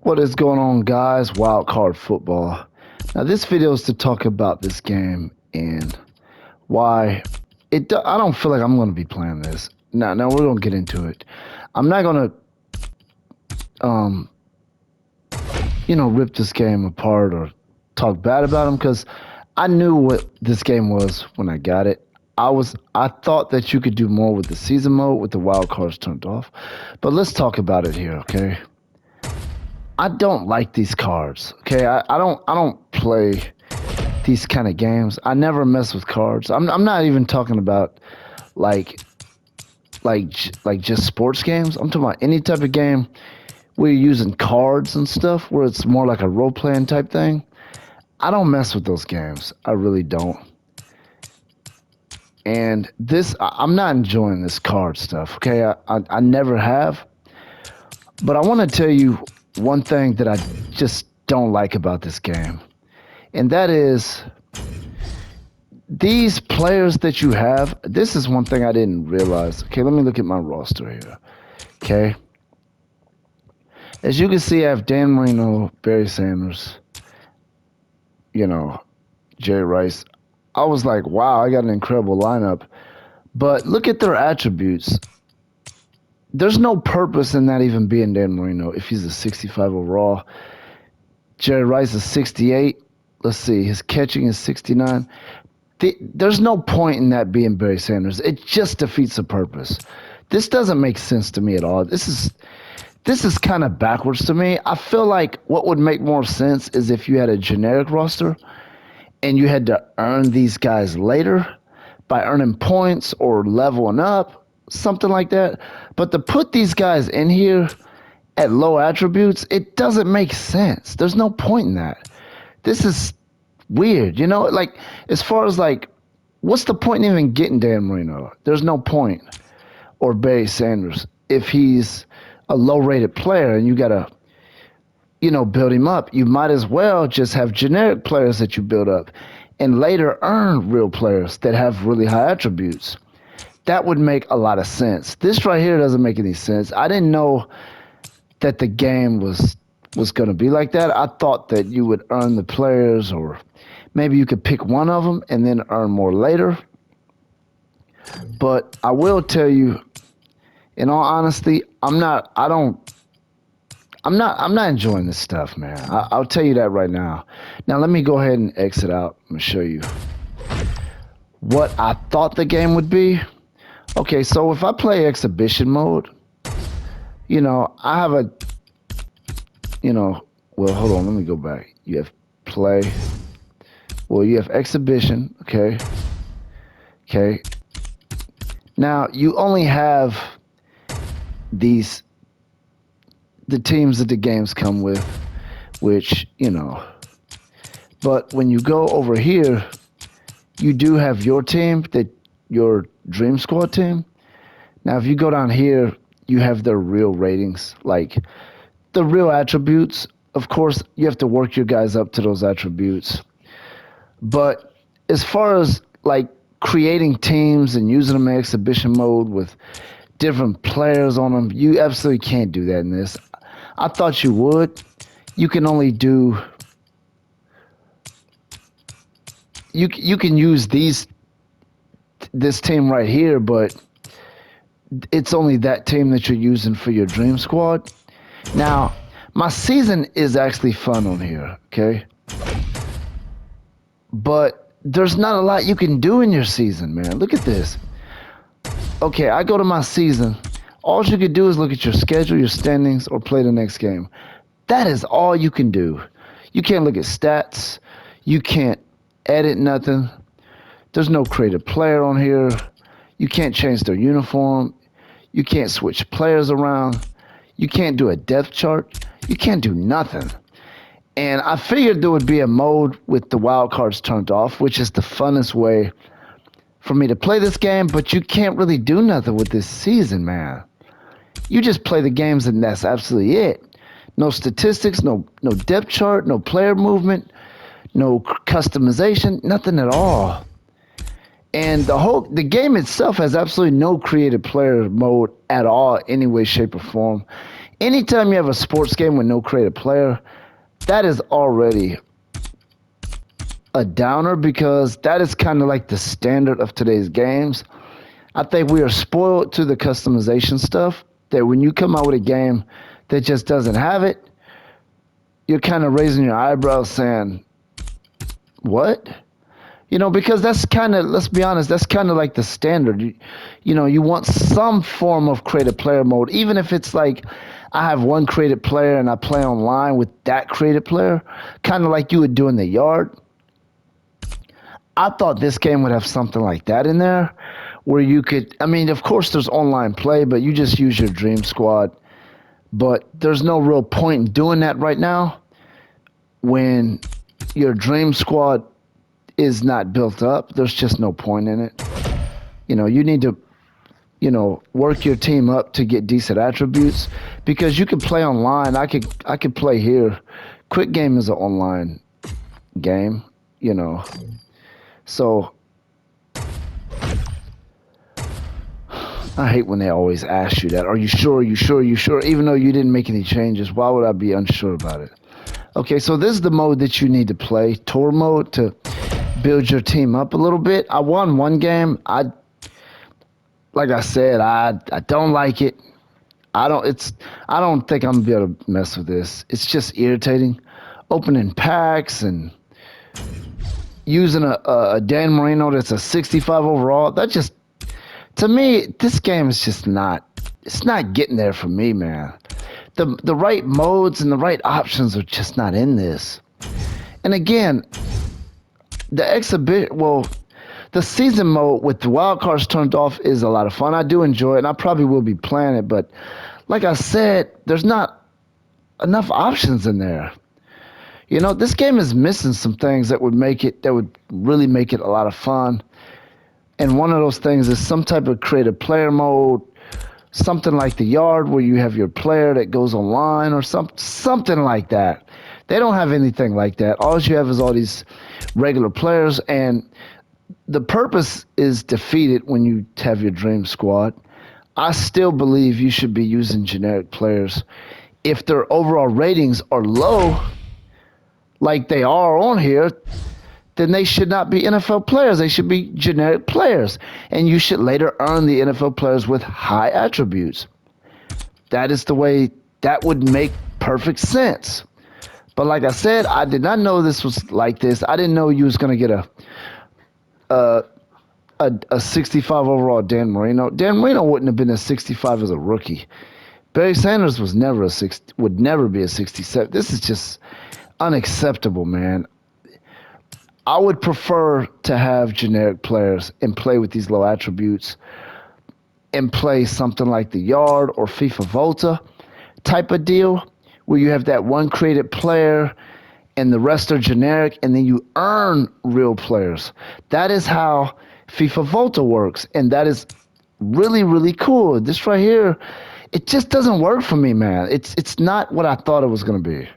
What is going on, guys? Wild Card Football. Now, this video is to talk about this game and why I don't feel like I'm going to be playing this. Now we're going to get into it. I'm not going to, rip this game apart or talk bad about him because I knew what this game was when I got it. I thought that you could do more with the season mode with the wild cards turned off, but let's talk about it here, okay? I don't like these cards. Okay, I don't play these kind of games. I never mess with cards. I'm not even talking about like just sports games. I'm talking about any type of game where you're using cards and stuff, where it's more like a role playing type thing. I don't mess with those games. I really don't. And I'm not enjoying this card stuff. Okay, I never have. But I want to tell you one thing that I just don't like about this game, and that is these players that you have. This is one thing I didn't realize. Okay, let me look at my roster here. Okay, as you can see, I have Dan Marino, Barry Sanders, Jerry Rice. I was like, wow, I got an incredible lineup. But look at their attributes. There's no purpose in that even being Dan Marino if he's a 65 overall. Jerry Rice is 68. Let's see, his catching is 69. There's no point in that being Barry Sanders. It just defeats the purpose. This doesn't make sense to me at all. This is kind of backwards to me. I feel like what would make more sense is if you had a generic roster and you had to earn these guys later by earning points or leveling up, something like that. But to put these guys in here at low attributes, it doesn't make sense. There's no point in that. This is weird, like as far as like, what's the point in even getting Dan Marino? There's no point. Or Barry Sanders if he's a low rated player and you gotta build him up. You might as well just have generic players that you build up and later earn real players that have really high attributes. That would make a lot of sense. This right here doesn't make any sense. I didn't know that the game was going to be like that. I thought that you would earn the players, or maybe you could pick one of them and then earn more later. But I will tell you, in all honesty, I'm not enjoying this stuff, man. I'll tell you that right now. Now let me go ahead and exit out and show you what I thought the game would be. Okay, so if I play exhibition mode, I have a, well, hold on, let me go back. You have play. Well, you have exhibition, okay. Okay. Now, you only have the teams that the games come with, which, but when you go over here, you do have your team, your Dream Squad team. Now, if you go down here, you have their real ratings, like the real attributes. Of course, you have to work your guys up to those attributes. But as far as like creating teams and using them in exhibition mode with different players on them, you absolutely can't do that in this. I thought you would. You can only do. You can use this team right here, but it's only that team that you're using for your Dream Squad. Now, my season is actually fun on here, okay? But there's not a lot you can do in your season, man. Look at this. Okay, I go to my season. All you can do is look at your schedule, your standings, or play the next game. That is all you can do. You can't look at stats. You can't edit nothing. There's no creative player on here. You can't change their uniform. You can't switch players around. You can't do a depth chart. You can't do nothing. And I figured there would be a mode with the wild cards turned off, which is the funnest way for me to play this game, but you can't really do nothing with this season, man. You just play the games and that's absolutely it. No statistics, no depth chart, no player movement, no customization, nothing at all. And the game itself has absolutely no creative player mode at all, any way, shape, or form. anytime you have a sports game with no creative player, that is already a downer because that is kind of like the standard of today's games. I think we are spoiled to the customization stuff that when you come out with a game that just doesn't have it, you're kind of raising your eyebrows saying, what? Because that's kind of, let's be honest, that's kind of like the standard. You want some form of creative player mode, even if it's like I have one creative player and I play online with that creative player, kind of like you would do in the yard. I thought this game would have something like that in there where you could, I mean, of course there's online play, but you just use your dream squad. But there's no real point in doing that right now when your dream squad is not built up. There's just no point in it. You need to, work your team up to get decent attributes because you can play online. I could play here. Quick Game is an online game. So I hate when they always ask you that. Are you sure? Are you sure? Are you sure? Even though you didn't make any changes, why would I be unsure about it? Okay, so this is the mode that you need to play, tour mode, to build your team up a little bit. I won one game. Like I said, I don't like it. I don't think I'm gonna be able to mess with this. It's just irritating. Opening packs and using a Dan Marino that's a 65 overall. That just, to me, this game is just not. It's not getting there for me, man. The right modes and the right options are just not in this. And again, the exhibition, well, the season mode with the wild cards turned off is a lot of fun. I do enjoy it, and I probably will be playing it. But like I said, there's not enough options in there. This game is missing some things that would really make it a lot of fun. And one of those things is some type of creative player mode, something like the yard where you have your player that goes online or something like that. They don't have anything like that. All you have is all these regular players, and the purpose is defeated when you have your dream squad. I still believe you should be using generic players. If their overall ratings are low, like they are on here, then they should not be NFL players. They should be generic players. And you should later earn the NFL players with high attributes. That is the way that would make perfect sense. But like I said, I did not know this was like this. I didn't know you was going to get a 65 overall Dan Marino. Dan Marino wouldn't have been a 65 as a rookie. Barry Sanders would never be a 67. This is just unacceptable, man. I would prefer to have generic players and play with these low attributes and play something like the Yard or FIFA Volta type of deal where you have that one created player and the rest are generic and then you earn real players. That is how FIFA Volta works, and that is really, really cool. This right here, it just doesn't work for me, man. It's not what I thought it was going to be.